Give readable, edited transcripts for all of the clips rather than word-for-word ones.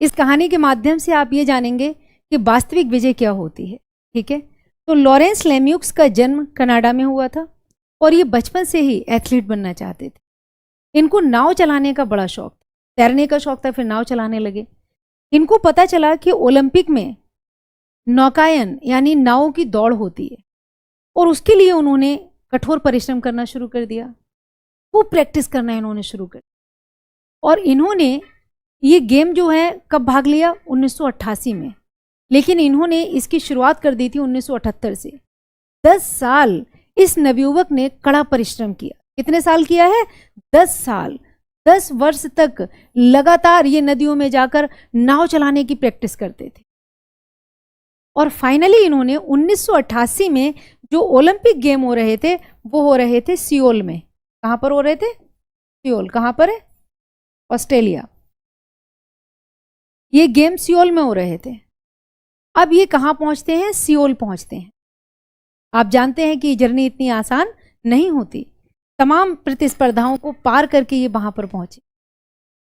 इस कहानी के माध्यम से आप ये जानेंगे कि वास्तविक विजय क्या होती है। ठीक है, तो लॉरेंस लेम्युक्स का जन्म कनाडा में हुआ था और ये बचपन से ही एथलीट बनना चाहते थे। इनको नाव चलाने का बड़ा शौक था, तैरने का शौक था, फिर नाव चलाने लगे। इनको पता चला कि ओलंपिक में नौकायन यानी नावों की दौड़ होती है और उसके लिए उन्होंने कठोर परिश्रम करना शुरू कर दिया। खूब प्रैक्टिस करना इन्होंने शुरू कर दिया और इन्होंने ये गेम जो है कब भाग लिया, 1988 में, लेकिन इन्होंने इसकी शुरुआत कर दी थी 1978 से। 10 साल इस नवयुवक ने कड़ा परिश्रम किया। कितने साल किया है? 10 साल। 10 वर्ष तक लगातार ये नदियों में जाकर नाव चलाने की प्रैक्टिस करते थे और फाइनली इन्होंने 1988 में जो ओलंपिक गेम हो रहे थे वो हो रहे थे सियोल में। कहां पर हो रहे थे? सियोल। कहां पर है? ऑस्ट्रेलिया। ये गेम सियोल में हो रहे थे। अब ये कहां पहुंचते हैं? सियोल पहुंचते हैं। आप जानते हैं कि ये जर्नी इतनी आसान नहीं होती। तमाम प्रतिस्पर्धाओं को पार करके ये वहां पर पहुंचे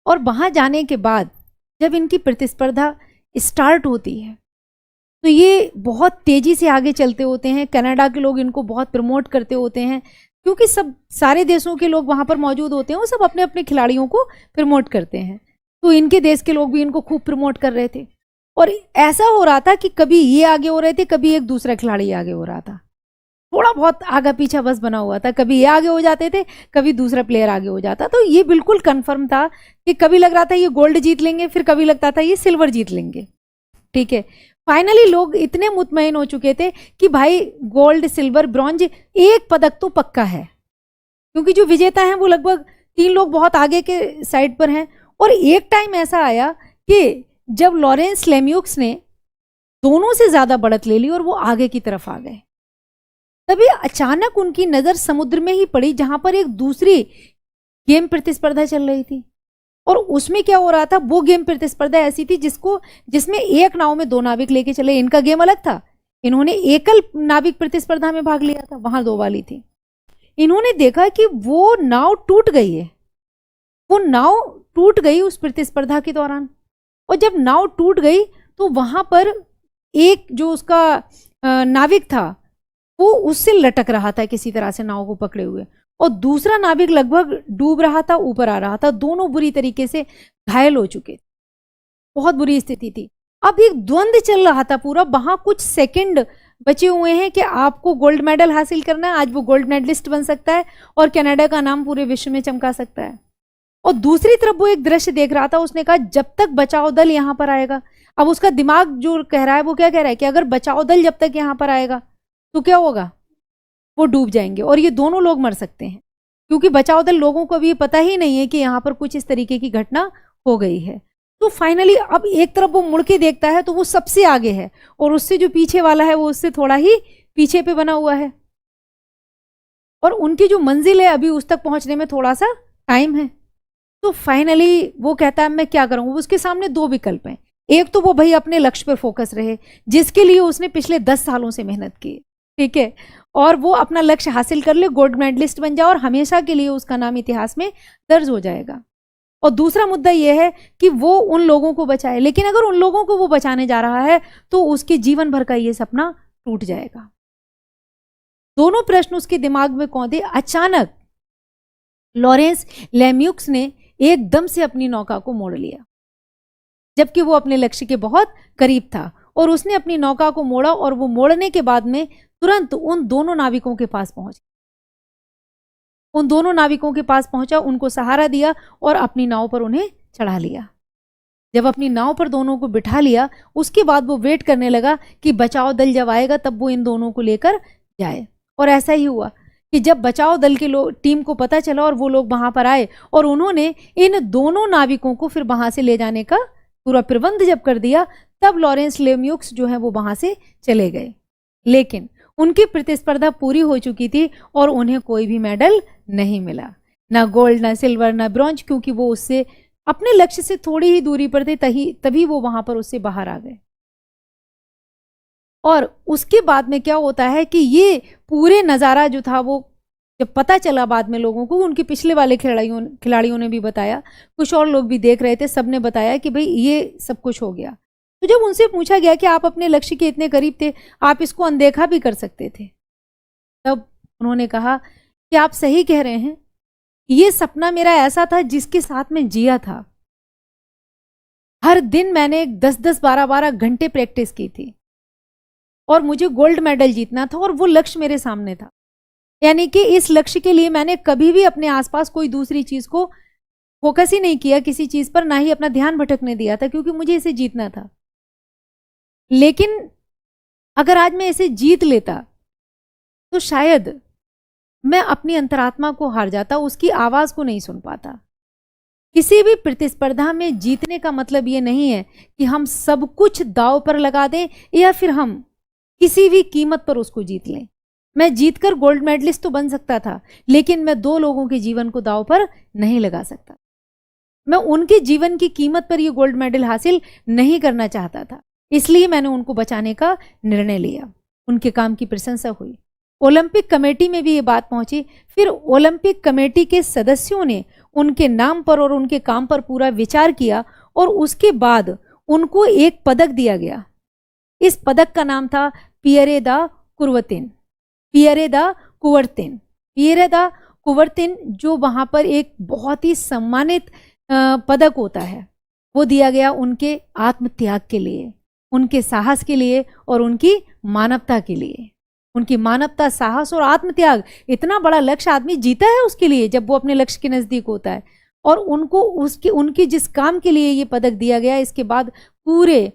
और वहां जाने के बाद जब इनकी प्रतिस्पर्धा स्टार्ट होती है तो ये बहुत तेजी से आगे चलते होते हैं। कनाडा के लोग इनको बहुत प्रमोट करते होते हैं क्योंकि सब सारे देशों के लोग वहां पर मौजूद होते हैं, वो सब अपने अपने खिलाड़ियों को प्रमोट करते हैं। तो इनके देश के लोग भी इनको खूब प्रमोट कर रहे थे और ऐसा हो रहा था कि कभी ये आगे हो रहे थे, कभी एक दूसरा खिलाड़ी आगे हो रहा था। थोड़ा बहुत आगा पीछा बस बना हुआ था, कभी ये आगे हो जाते थे, कभी दूसरा प्लेयर आगे हो जाता। तो ये बिल्कुल कंफर्म था कि कभी लग रहा था ये गोल्ड जीत लेंगे, फिर कभी लगता था ये सिल्वर जीत लेंगे। ठीक है, फाइनली लोग इतने मुतमईन हो चुके थे कि भाई गोल्ड, सिल्वर, ब्रॉन्ज, एक पदक तो पक्का है क्योंकि जो विजेता हैं वो लगभग 3 लोग बहुत आगे के साइड पर हैं। और एक टाइम ऐसा आया कि जब लॉरेंस लेम्युक्स ने दोनों से ज्यादा बढ़त ले ली और वो आगे की तरफ आ गए, तभी अचानक उनकी नजर समुद्र में ही पड़ी जहां पर एक दूसरी गेम प्रतिस्पर्धा चल रही थी। और उसमें क्या हो रहा था, वो गेम प्रतिस्पर्धा ऐसी थी जिसमें एक नाव में 2 नाविक लेके चले। इनका गेम अलग था, इन्होंने एकल नाविक प्रतिस्पर्धा में भाग लिया था, वहां 2 वाली थी। इन्होंने देखा कि वो नाव टूट गई है, वो नाव टूट गई उस प्रतिस्पर्धा के दौरान। और जब नाव टूट गई तो वहां पर एक जो उसका नाविक था वो उससे लटक रहा था किसी तरह से नाव को पकड़े हुए, और दूसरा नाविक लगभग डूब रहा था, ऊपर आ रहा था। दोनों बुरी तरीके से घायल हो चुके, बहुत बुरी स्थिति थी। अब एक द्वंद्व चल रहा था पूरा, वहां कुछ सेकंड बचे हुए हैं कि आपको गोल्ड मेडल हासिल करना है। आज वो गोल्ड मेडलिस्ट बन सकता है और कनाडा का नाम पूरे विश्व में चमका सकता है। और दूसरी तरफ वो एक दृश्य देख रहा था, उसने कहा जब तक बचाओ दल यहां पर आएगा। अब उसका दिमाग जो कह रहा है वो क्या कह रहा है कि अगर बचाओ दल जब तक यहां पर आएगा तो क्या होगा, वो डूब जाएंगे और ये दोनों लोग मर सकते हैं, क्योंकि बचाओ दल लोगों को अभी पता ही नहीं है कि यहाँ पर कुछ इस तरीके की घटना हो गई है। तो फाइनली अब एक तरफ वो मुड़ के देखता है तो वो सबसे आगे है और उससे जो पीछे वाला है वो उससे थोड़ा ही पीछे पे बना हुआ है और उनकी जो मंजिल है अभी उस तक पहुंचने में थोड़ा सा टाइम है। तो फाइनली वो कहता है मैं क्या करूं। उसके सामने 2 विकल्प हैं। एक तो वो भाई अपने लक्ष्य पर फोकस रहे जिसके लिए उसने पिछले 10 सालों से मेहनत की, ठीक है, और वो अपना लक्ष्य हासिल कर ले, गोल्ड मेडलिस्ट बन जाए और हमेशा के लिए उसका नाम इतिहास में दर्ज हो जाएगा। और दूसरा मुद्दा यह है कि वो उन लोगों को बचाए, लेकिन अगर उन लोगों को वो बचाने जा रहा है तो उसके जीवन भर का ये सपना टूट जाएगा। दोनों प्रश्न उसके दिमाग में कौंधे। अचानक लॉरेंस लेम्युक्स ने एकदम से अपनी नौका को मोड़ लिया, जबकि वो अपने लक्ष्य के बहुत करीब था, और उसने अपनी नौका को मोड़ा और वो मोड़ने के बाद में तुरंत उन दोनों नाविकों के पास पहुंचा। उन दोनों नाविकों के पास पहुंचा, उनको सहारा दिया और अपनी नाव पर उन्हें चढ़ा लिया। जब अपनी नाव पर दोनों को बिठा लिया उसके बाद वो वेट करने लगा कि बचाओ दल जब आएगा तब वो इन दोनों को लेकर जाए। और ऐसा ही हुआ कि जब बचाओ दल के टीम को पता चला और वो लोग वहां पर आए और उन्होंने इन दोनों नाविकों को फिर वहां से ले जाने का पूरा प्रबंध जब कर दिया, तब लॉरेंस लेम्युक्स जो है वो वहां से चले गए। लेकिन उनकी प्रतिस्पर्धा पूरी हो चुकी थी और उन्हें कोई भी मेडल नहीं मिला, ना गोल्ड, ना सिल्वर, ना ब्रॉन्ज, क्योंकि वो उससे अपने लक्ष्य से थोड़ी ही दूरी पर थे। तभी वो वहां पर उससे बाहर आ गए। और उसके बाद में क्या होता है कि ये पूरे नज़ारा जो था वो जब पता चला बाद में लोगों को, उनके पिछले वाले खिलाड़ियों ने भी बताया, कुछ और लोग भी देख रहे थे, सबने बताया कि भाई ये सब कुछ हो गया। तो जब उनसे पूछा गया कि आप अपने लक्ष्य के इतने करीब थे, आप इसको अनदेखा भी कर सकते थे, तब उन्होंने कहा कि आप सही कह रहे हैं, ये सपना मेरा ऐसा था जिसके साथ मैं जिया था। हर दिन मैंने 10-10, 12-12 घंटे प्रैक्टिस की थी और मुझे गोल्ड मेडल जीतना था और वो लक्ष्य मेरे सामने था। यानी कि इस लक्ष्य के लिए मैंने कभी भी अपने आसपास कोई दूसरी चीज को फोकस ही नहीं किया, किसी चीज पर ना ही अपना ध्यान भटकने दिया था, क्योंकि मुझे इसे जीतना था। लेकिन अगर आज मैं इसे जीत लेता तो शायद मैं अपनी अंतरात्मा को हार जाता, उसकी आवाज को नहीं सुन पाता। किसी भी प्रतिस्पर्धा में जीतने का मतलब ये नहीं है कि हम सब कुछ दांव पर लगा दें या फिर हम किसी भी कीमत पर उसको जीत लें। मैं जीतकर गोल्ड मेडलिस्ट तो बन सकता था, लेकिन मैं 2 लोगों के जीवन को दांव पर नहीं लगा सकता। मैं उनके जीवन की कीमत पर यह गोल्ड मेडल हासिल नहीं करना चाहता था, इसलिए मैंने उनको बचाने का निर्णय लिया। उनके काम की प्रशंसा हुई, ओलंपिक कमेटी में भी ये बात पहुंची। फिर ओलंपिक कमेटी के सदस्यों ने उनके नाम पर और उनके काम पर पूरा विचार किया और उसके बाद उनको एक पदक दिया गया। इस पदक का नाम था पियरे दा कुवर्तिन। पियरे दा कुवर्तिन, पियरे दा कुवर्तिन, जो वहां पर एक बहुत ही सम्मानित पदक होता है, वो दिया गया उनके आत्मत्याग के लिए, उनके साहस के लिए और उनकी मानवता के लिए। उनकी मानवता, साहस और आत्मत्याग, इतना बड़ा लक्ष्य आदमी जीता है उसके लिए जब वो अपने लक्ष्य के नजदीक होता है, और उनको उनकी जिस काम के लिए ये पदक दिया गया, इसके बाद पूरे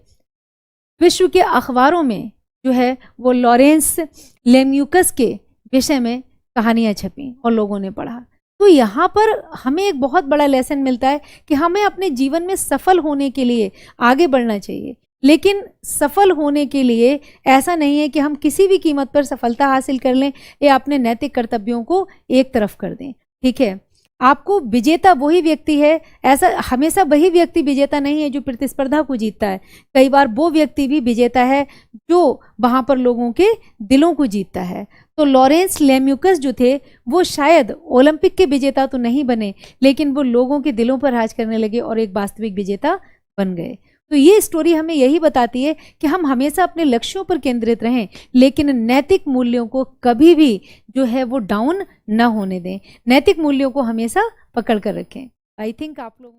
विश्व के अखबारों में जो है वो लॉरेंस लेम्यूकस के विषय में कहानियां छपी और लोगों ने पढ़ा। तो यहाँ पर हमें एक बहुत बड़ा लेसन मिलता है कि हमें अपने जीवन में सफल होने के लिए आगे बढ़ना चाहिए, लेकिन सफल होने के लिए ऐसा नहीं है कि हम किसी भी कीमत पर सफलता हासिल कर लें या अपने नैतिक कर्तव्यों को एक तरफ कर दें। ठीक है, आपको विजेता वही व्यक्ति है, ऐसा हमेशा वही व्यक्ति विजेता नहीं है जो प्रतिस्पर्धा को जीतता है। कई बार वो व्यक्ति भी विजेता है जो वहां पर लोगों के दिलों को जीतता है। तो लॉरेंस लेम्यूकस जो थे वो शायद ओलंपिक के विजेता तो नहीं बने, लेकिन वो लोगों के दिलों पर राज करने लगे और एक वास्तविक विजेता बन गए। तो ये स्टोरी हमें यही बताती है कि हम हमेशा अपने लक्ष्यों पर केंद्रित रहें, लेकिन नैतिक मूल्यों को कभी भी जो है वो डाउन न होने दें। नैतिक मूल्यों को हमेशा पकड़ कर रखें। आई थिंक आप लोगों